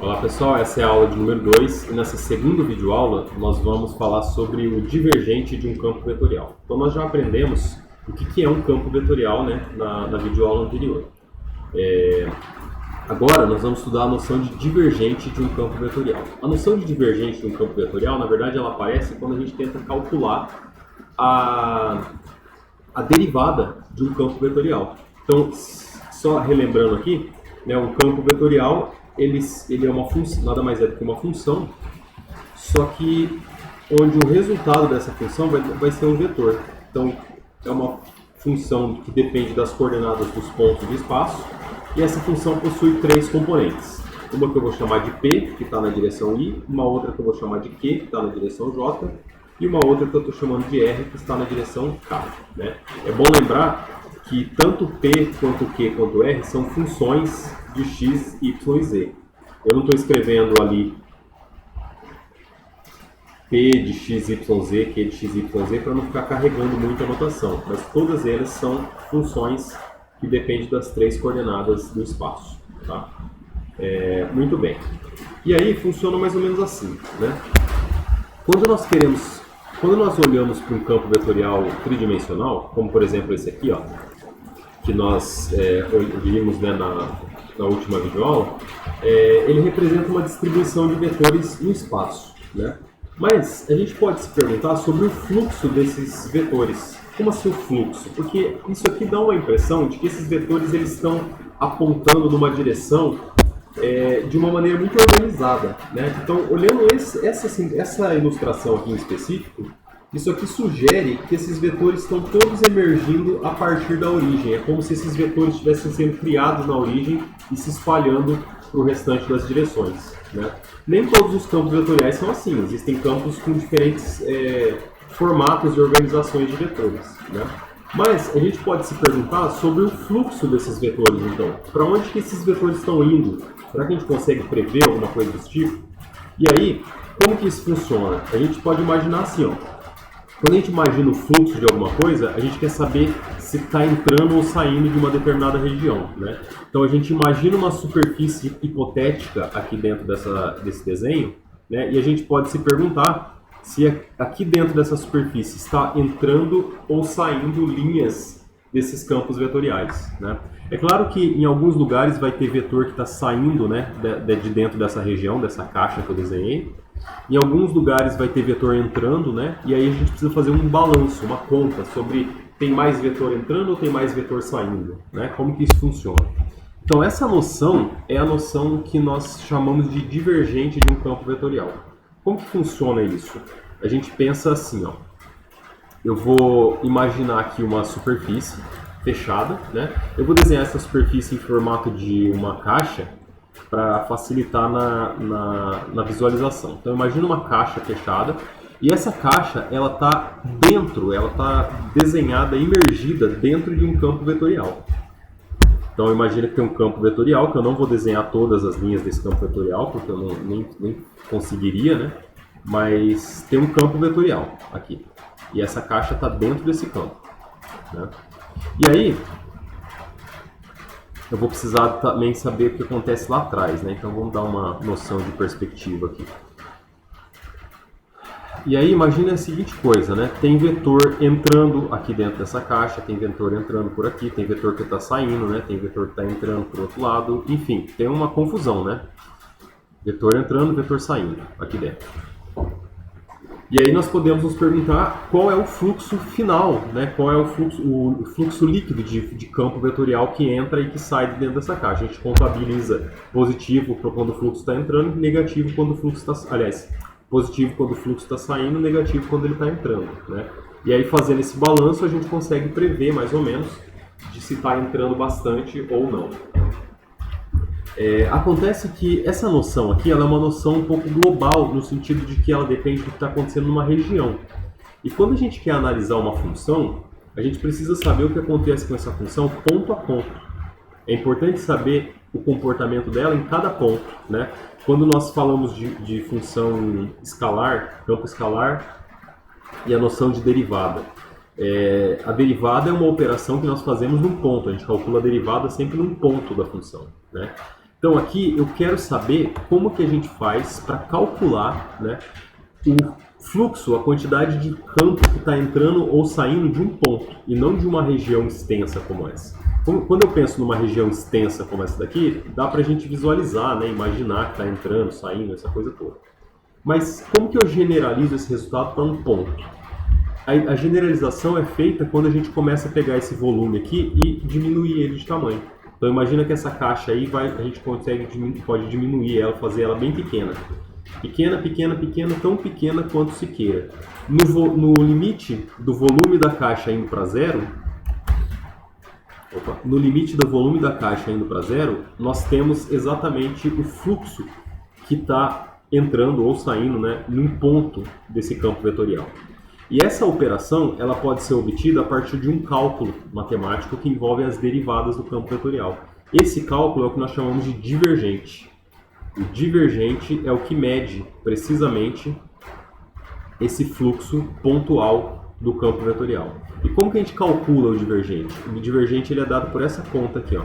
Olá pessoal, essa é a aula de número 2 e nessa segunda videoaula nós vamos falar sobre o divergente de um campo vetorial. Então nós já aprendemos o que é um campo vetorial, né, na videoaula anterior. Agora nós vamos estudar a noção de divergente de um campo vetorial. A noção de divergente de um campo vetorial, na verdade, ela aparece quando a gente tenta calcular a derivada de um campo vetorial. Então, só relembrando aqui, né, um campo vetorial ele é uma função, nada mais é do que uma função, só que onde o resultado dessa função vai ser um vetor. Então, é uma função que depende das coordenadas dos pontos do espaço, e essa função possui três componentes. Uma que eu vou chamar de P, que está na direção I, uma outra que eu vou chamar de Q, que está na direção J, e uma outra que eu estou chamando de R, que está na direção K. Né? É bom lembrar que tanto P, quanto Q, quanto R são funções de x, y e z. Eu não estou escrevendo ali P de x, y, z, Q de x, y, z para não ficar carregando muito a notação, mas todas elas são funções que dependem das três coordenadas do espaço. Tá? Muito bem. E aí funciona mais ou menos assim. Né? Quando nós olhamos para um campo vetorial tridimensional, como por exemplo esse aqui, ó, que nós vimos, né, na última videoaula, ele representa uma distribuição de vetores no espaço. Né? Mas a gente pode se perguntar sobre o fluxo desses vetores. Como assim o fluxo? Porque isso aqui dá uma impressão de que esses vetores eles estão apontando numa direção de uma maneira muito organizada. Né? Então, olhando essa ilustração aqui em específico, isso aqui sugere que esses vetores estão todos emergindo a partir da origem. É como se esses vetores estivessem sendo criados na origem e se espalhando para o restante das direções. Né? Nem todos os campos vetoriais são assim. Existem campos com diferentes formatos e organizações de vetores. Né? Mas a gente pode se perguntar sobre o fluxo desses vetores, então. Para onde que esses vetores estão indo? Será que a gente consegue prever alguma coisa desse tipo? E aí, como que isso funciona? A gente pode imaginar assim, ó. Quando a gente imagina o fluxo de alguma coisa, a gente quer saber se está entrando ou saindo de uma determinada região. Né? Então a gente imagina uma superfície hipotética aqui dentro desse desenho, né? E a gente pode se perguntar se aqui dentro dessa superfície está entrando ou saindo linhas desses campos vetoriais. Né? É claro que em alguns lugares vai ter vetor que está saindo, né, de dentro dessa região, dessa caixa que eu desenhei. Em alguns lugares vai ter vetor entrando, né? E aí a gente precisa fazer um balanço, uma conta sobre tem mais vetor entrando ou tem mais vetor saindo, né? Como que isso funciona? Então essa noção é a noção que nós chamamos de divergente de um campo vetorial. Como que funciona isso? A gente pensa assim, ó. Eu vou imaginar aqui uma superfície fechada, né? Eu vou desenhar essa superfície em formato de uma caixa para facilitar na visualização. Então imagina uma caixa fechada e essa caixa ela está desenhada, imergida dentro de um campo vetorial. Então imagina que tem um campo vetorial, que eu não vou desenhar todas as linhas desse campo vetorial, porque eu nem conseguiria, né? Mas tem um campo vetorial aqui. E essa caixa está dentro desse campo. Né? E aí, eu vou precisar também saber o que acontece lá atrás, né? Então vamos dar uma noção de perspectiva aqui. E aí imagina a seguinte coisa, né? Tem vetor entrando aqui dentro dessa caixa, tem vetor entrando por aqui, tem vetor que está saindo, né? Tem vetor que está entrando por outro lado, enfim, tem uma confusão, né? Vetor entrando, vetor saindo aqui dentro. E aí nós podemos nos perguntar qual é o fluxo final, né? Qual é o fluxo líquido de campo vetorial que entra e que sai de dentro dessa caixa. A gente contabiliza positivo quando o fluxo está entrando e negativo quando o fluxo está... Aliás, positivo quando o fluxo está saindo, negativo quando ele está entrando. Né? E aí fazendo esse balanço a gente consegue prever mais ou menos de se está entrando bastante ou não. Acontece que essa noção aqui ela é uma noção um pouco global, no sentido de que ela depende do que está acontecendo numa região. E quando a gente quer analisar uma função, a gente precisa saber o que acontece com essa função ponto a ponto. É importante saber o comportamento dela em cada ponto. Né? Quando nós falamos de função escalar, campo escalar, e a noção de derivada. A derivada é uma operação que nós fazemos num ponto, a gente calcula a derivada sempre num ponto da função. Né? Então aqui eu quero saber como que a gente faz para calcular, né, o fluxo, a quantidade de campo que está entrando ou saindo de um ponto e não de uma região extensa como essa. Quando eu penso numa região extensa como essa daqui, dá para a gente visualizar, né, imaginar que está entrando, saindo, essa coisa toda. Mas como que eu generalizo esse resultado para um ponto? A generalização é feita quando a gente começa a pegar esse volume aqui e diminuir ele de tamanho. Então imagina que essa caixa aí a gente pode diminuir ela, fazer ela bem pequena. Pequena, pequena, pequena, tão pequena quanto se queira. No limite do volume da caixa indo para zero, no limite do volume da caixa indo para zero, nós temos exatamente o fluxo que está entrando ou saindo, né, num ponto desse campo vetorial. E essa operação ela pode ser obtida a partir de um cálculo matemático que envolve as derivadas do campo vetorial. Esse cálculo é o que nós chamamos de divergente. O divergente é o que mede precisamente esse fluxo pontual do campo vetorial. E como que a gente calcula o divergente? O divergente ele é dado por essa conta aqui, ó.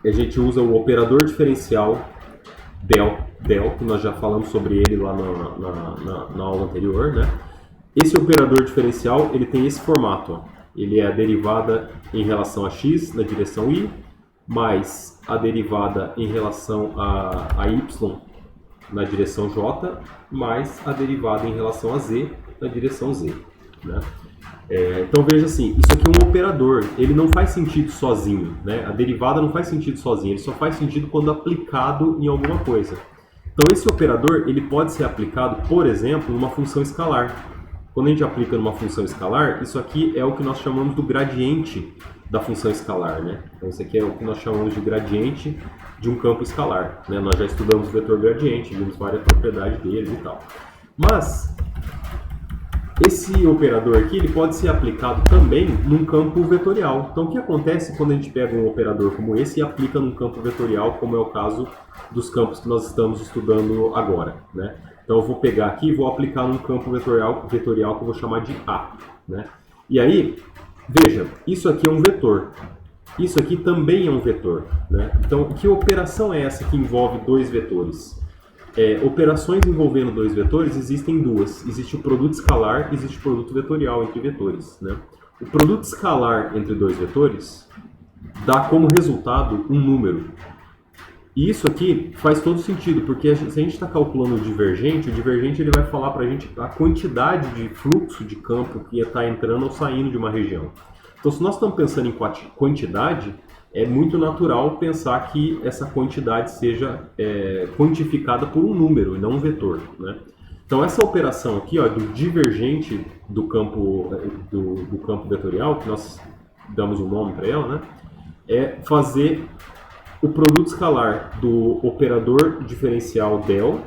A gente usa o operador diferencial del, que nós já falamos sobre ele lá na aula anterior, né? Esse operador diferencial ele tem esse formato, ó. Ele é a derivada em relação a x na direção y, mais a derivada em relação a y na direção j, mais a derivada em relação a z na direção z, né? Então veja assim, isso aqui é um operador, ele não faz sentido sozinho, né? A derivada não faz sentido sozinho, ele só faz sentido quando aplicado em alguma coisa. Então esse operador ele pode ser aplicado, por exemplo, numa função escalar. Quando a gente aplica numa função escalar, isso aqui é o que nós chamamos do gradiente da função escalar, né? Então isso aqui é o que nós chamamos de gradiente de um campo escalar, né? Nós já estudamos o vetor gradiente, vimos várias propriedades dele e tal. Mas esse operador aqui ele pode ser aplicado também num campo vetorial. Então o que acontece quando a gente pega um operador como esse e aplica num campo vetorial, como é o caso dos campos que nós estamos estudando agora, né? Então eu vou pegar aqui e vou aplicar num campo vetorial que eu vou chamar de A, né? E aí, veja, isso aqui é um vetor. Isso aqui também é um vetor, né? Então, que operação é essa que envolve dois vetores? Operações envolvendo dois vetores existem duas. Existe o produto escalar e existe o produto vetorial entre vetores, né? O produto escalar entre dois vetores dá como resultado um número. E isso aqui faz todo sentido, porque se a gente está calculando o divergente ele vai falar para a gente a quantidade de fluxo de campo que está entrando ou saindo de uma região. Então, se nós estamos pensando em quantidade, é muito natural pensar que essa quantidade seja quantificada por um número e não um vetor, né? Então, essa operação aqui, ó, do divergente do campo vetorial, que nós damos um nome para ela, né, é fazer o produto escalar do operador diferencial del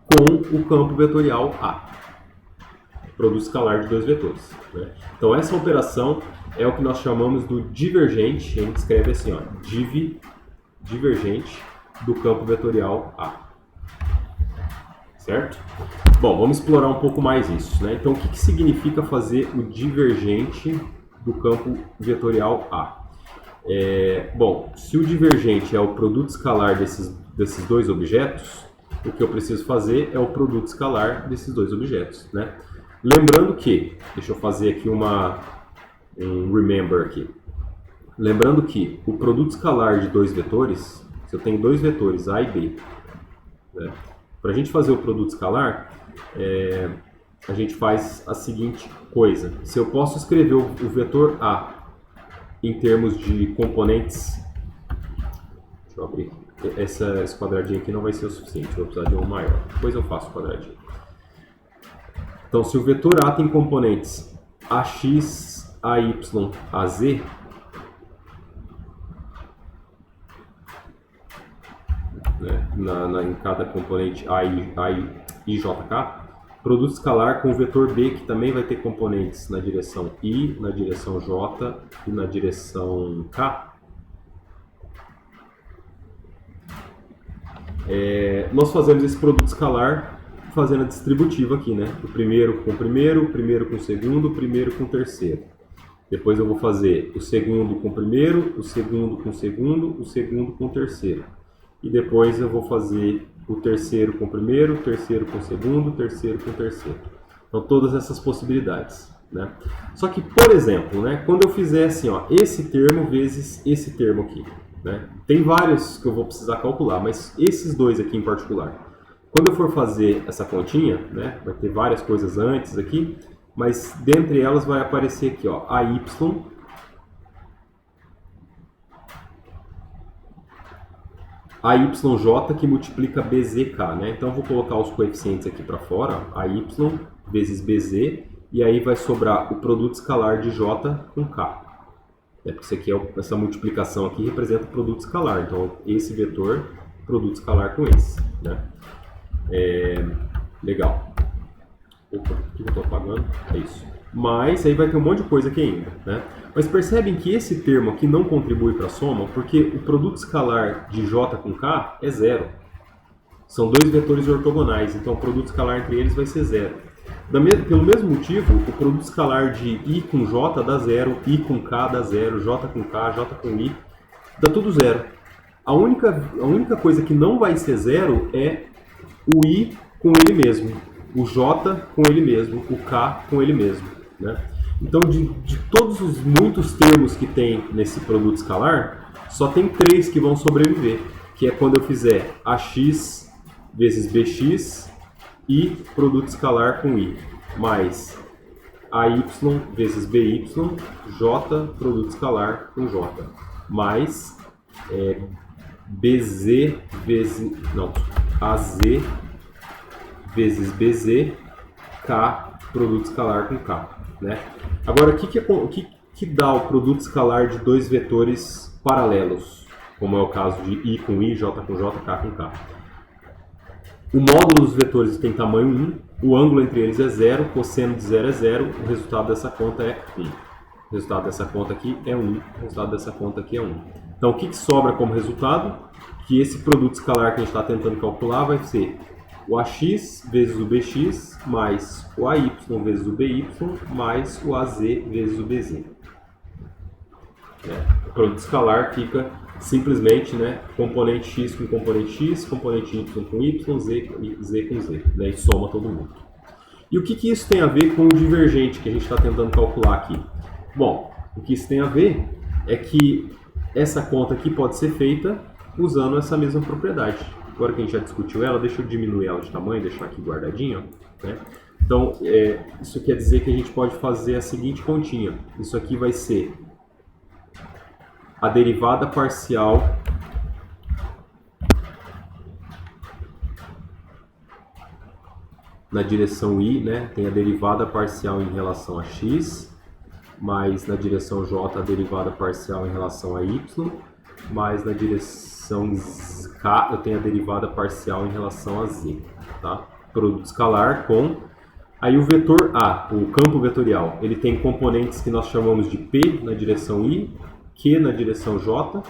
com o campo vetorial A. Produto escalar de dois vetores, né? Então essa operação é o que nós chamamos do divergente, a gente escreve assim, ó, divergente do campo vetorial A. Certo? Bom, vamos explorar um pouco mais isso, né? Então o que significa fazer o divergente do campo vetorial A? Bom, se o divergente é o produto escalar desses dois objetos, o que eu preciso fazer é o produto escalar desses dois objetos, né? Lembrando que, deixa eu fazer aqui um remember aqui. Lembrando que o produto escalar de dois vetores, se eu tenho dois vetores A e B, né? Para a gente fazer o produto escalar, a gente faz a seguinte coisa. Se eu posso escrever o vetor A em termos de componentes, deixa eu abrir aqui. Esse quadradinho aqui não vai ser o suficiente, eu vou precisar de um maior. Depois eu faço o quadradinho. Então, se o vetor A tem componentes AX, AY, AZ, né, em cada componente A e JK, produto escalar com o vetor B, que também vai ter componentes na direção I, na direção J e na direção K. Nós fazemos esse produto escalar fazendo a distributiva aqui, né? O primeiro com o primeiro com o segundo, o primeiro com o terceiro. Depois eu vou fazer o segundo com o primeiro, o segundo com o segundo, o segundo com o terceiro. E depois eu vou fazer o terceiro com o primeiro, o terceiro com o segundo, o terceiro com o terceiro. Então, todas essas possibilidades, né? Só que, por exemplo, né, quando eu fizer assim, ó, esse termo vezes esse termo aqui, né? Tem vários que eu vou precisar calcular, mas esses dois aqui em particular. Quando eu for fazer essa continha, né, vai ter várias coisas antes aqui, mas dentre elas vai aparecer aqui, ó, AY AYJ que multiplica BZK, né? Então eu vou colocar os coeficientes aqui para fora, AY vezes BZ, e aí vai sobrar o produto escalar de J com K. Porque isso aqui essa multiplicação aqui representa o produto escalar, então esse vetor, produto escalar com esse, né? Legal. Opa, o que eu estou apagando? É isso. Mas aí vai ter um monte de coisa aqui ainda, né? Mas percebem que esse termo aqui não contribui para a soma, porque o produto escalar de J com K é zero. São dois vetores ortogonais, então o produto escalar entre eles vai ser zero. Pelo mesmo motivo, o produto escalar de I com J dá zero, I com K dá zero, J com K, J com I, dá tudo zero. A única coisa que não vai ser zero é o I com ele mesmo, o J com ele mesmo, o K com ele mesmo, né? Então, de todos os muitos termos que tem nesse produto escalar, só tem 3 que vão sobreviver, que é quando eu fizer AX vezes BX e produto escalar com I, mais AY vezes BY, J, produto escalar com J, mais BZ vezes... não, AZ vezes BZ, K, produto escalar com K, né? Agora, o que dá o produto escalar de dois vetores paralelos, como é o caso de I com I, J com J, K com K? O módulo dos vetores tem tamanho 1, o ângulo entre eles é 0, o cosseno de 0 é 0, o resultado dessa conta é 1. O resultado dessa conta aqui é 1, o resultado dessa conta aqui é 1. Então, o que sobra como resultado? Que esse produto escalar que a gente está tentando calcular vai ser o AX vezes o BX, mais o AY vezes o BY, mais o AZ vezes o BZ. O produto escalar fica simplesmente, né, componente X com componente X, componente Y com Y, Z com Z, né, e soma todo mundo. E o que isso tem a ver com o divergente que a gente está tentando calcular aqui? Bom, o que isso tem a ver é que essa conta aqui pode ser feita usando essa mesma propriedade. Agora que a gente já discutiu ela, deixa eu diminuir ela de tamanho, deixar aqui guardadinho, né? Então, isso quer dizer que a gente pode fazer a seguinte continha. Isso aqui vai ser a derivada parcial na direção I, né? Tem a derivada parcial em relação a x, mais na direção j a derivada parcial em relação a y, mais na direção k eu tenho a derivada parcial em relação a z, tá? Produto escalar com... Aí o vetor A, o campo vetorial, ele tem componentes que nós chamamos de P na direção I, Q na direção J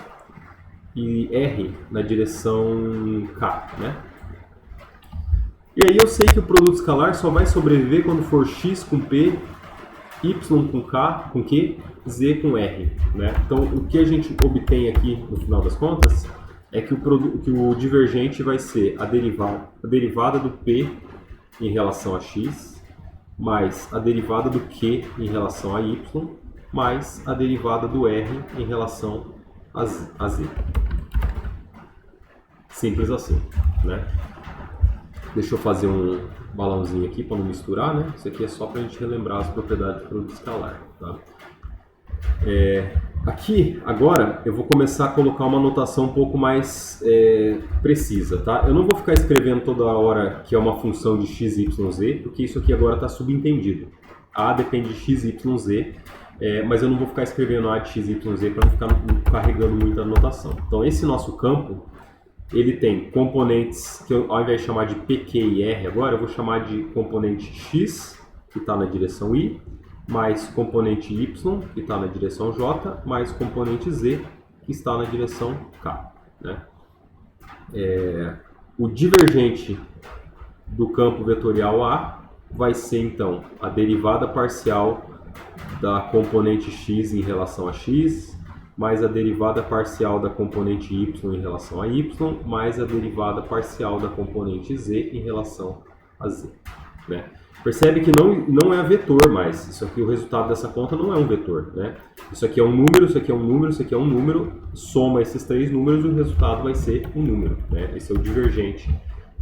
e R na direção K, né? E aí eu sei que o produto escalar só vai sobreviver quando for X com P, Y com K, com Q, Z com R, né? Então o que a gente obtém aqui no final das contas é que o divergente vai ser a derivada do P em relação a X, mais a derivada do Q em relação a Y, mais a derivada do R em relação a Z. Simples assim, né? Deixa eu fazer um balãozinho aqui para não misturar, né? Isso aqui é só para a gente relembrar as propriedades do produto escalar, tá? Aqui, agora, eu vou começar a colocar uma notação um pouco mais precisa, tá? Eu não vou ficar escrevendo toda hora que é uma função de x, y, z, porque isso aqui agora está subentendido. A depende de x, y, z, mas eu não vou ficar escrevendo A de x, y, z para não ficar carregando muita notação. Então, esse nosso campo, ele tem componentes que eu, ao invés de chamar de P, Q e R agora, eu vou chamar de componente x, que está na direção I, mais componente y, que está na direção j, mais componente z, que está na direção k, né? O divergente do campo vetorial A vai ser, então, a derivada parcial da componente x em relação a x, mais a derivada parcial da componente y em relação a y, mais a derivada parcial da componente z em relação a z. Né? Percebe que não é vetor mais. Isso aqui, o resultado dessa conta não é um vetor. Né? Isso aqui é um número, isso aqui é um número, isso aqui é um número. Soma esses três números e o resultado vai ser um número. Né? Esse é o divergente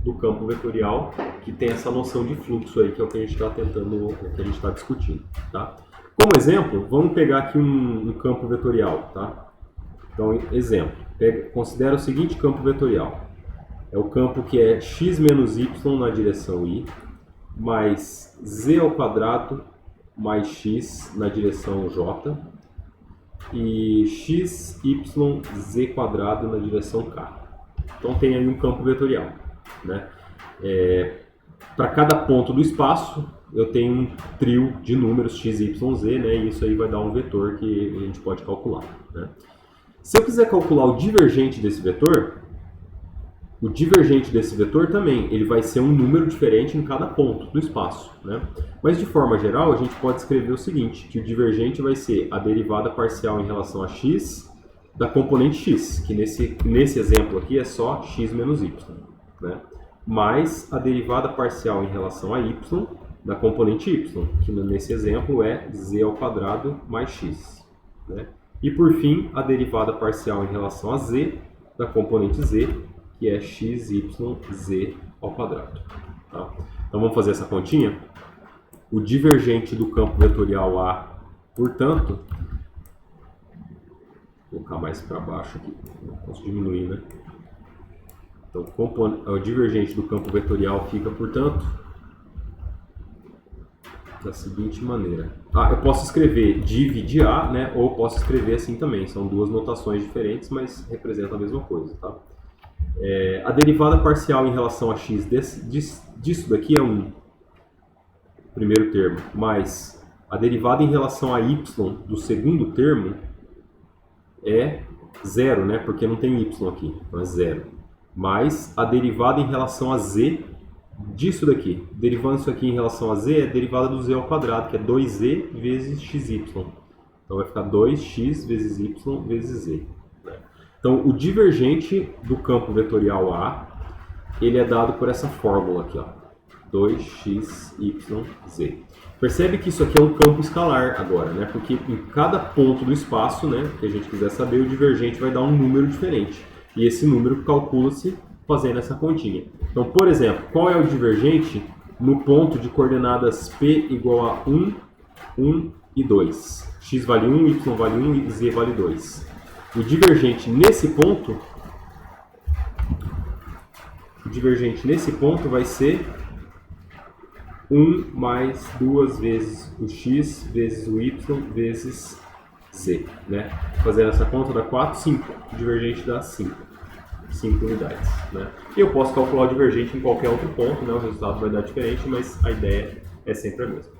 do campo vetorial, que tem essa noção de fluxo aí, que é o que a gente está tentando, que a gente está discutindo. Tá? Como exemplo, vamos pegar aqui um campo vetorial. Tá? Então, exemplo, considera o seguinte campo vetorial. É o campo que é x menos y na direção y, mais z ao quadrado mais x na direção j, e x, y, z quadrado na direção k. Então tem aí um campo vetorial. Né? Para cada ponto do espaço, eu tenho um trio de números x, y, z, né? E isso aí vai dar um vetor que a gente pode calcular. Né? Se eu quiser calcular o divergente desse vetor, o divergente desse vetor também, ele vai ser um número diferente em cada ponto do espaço. Né? Mas de forma geral, a gente pode escrever o seguinte, que o divergente vai ser a derivada parcial em relação a x da componente x, que nesse exemplo aqui é só x menos y. Né? Mais a derivada parcial em relação a y da componente y, que nesse exemplo é z ao quadrado mais x. Né? E por fim, a derivada parcial em relação a z da componente z, que é x, y, z ao quadrado. Tá? Então vamos fazer essa continha? O divergente do campo vetorial A, portanto, vou colocar mais para baixo aqui, não posso diminuir, né? Então o divergente do campo vetorial fica, portanto, da seguinte maneira. Eu posso escrever div de A, né? Ou posso escrever assim também, são duas notações diferentes, mas representam a mesma coisa. Tá? A derivada parcial em relação a x disso daqui é 1, primeiro termo, mais a derivada em relação a y do segundo termo é 0, né? Porque não tem y aqui, então é 0. Mais a derivada em relação a z disso daqui. Derivando isso aqui em relação a z, é a derivada do z ao quadrado, que é 2z vezes xy. Então vai ficar 2x vezes y vezes z. Então, o divergente do campo vetorial A, ele é dado por essa fórmula aqui, ó, 2xyz. Percebe que isso aqui é um campo escalar agora, né? Porque em cada ponto do espaço, né, que a gente quiser saber, o divergente vai dar um número diferente. E esse número calcula-se fazendo essa continha. Então, por exemplo, qual é o divergente no ponto de coordenadas P igual a 1, 1 e 2? X vale 1, Y vale 1 e Z vale 2. O divergente nesse ponto vai ser 1 mais 2 vezes o x vezes o y vezes z. Né? Fazendo essa conta dá 4, 5. O divergente dá 5 unidades. Né? E eu posso calcular o divergente em qualquer outro ponto, né? O resultado vai dar diferente, mas a ideia é sempre a mesma.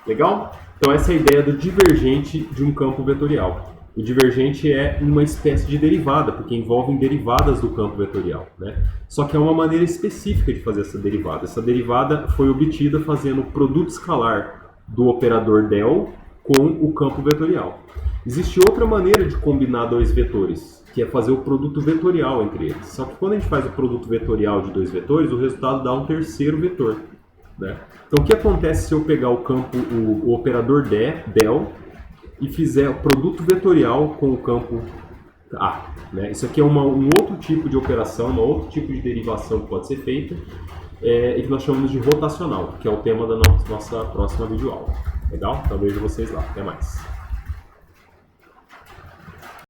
Legal? Então essa é a ideia do divergente de um campo vetorial. O divergente é uma espécie de derivada, porque envolvem derivadas do campo vetorial. Né? Só que é uma maneira específica de fazer essa derivada. Essa derivada foi obtida fazendo o produto escalar do operador del com o campo vetorial. Existe outra maneira de combinar dois vetores, que é fazer o produto vetorial entre eles. Só que quando a gente faz o produto vetorial de dois vetores, o resultado dá um terceiro vetor. Né? Então o que acontece se eu pegar o operador del e fizer o produto vetorial com o campo A? Né? Isso aqui é um outro tipo de operação, um outro tipo de derivação que pode ser feita, e que nós chamamos de rotacional, que é o tema da nossa próxima videoaula. Legal? Então vejo vocês lá. Até mais.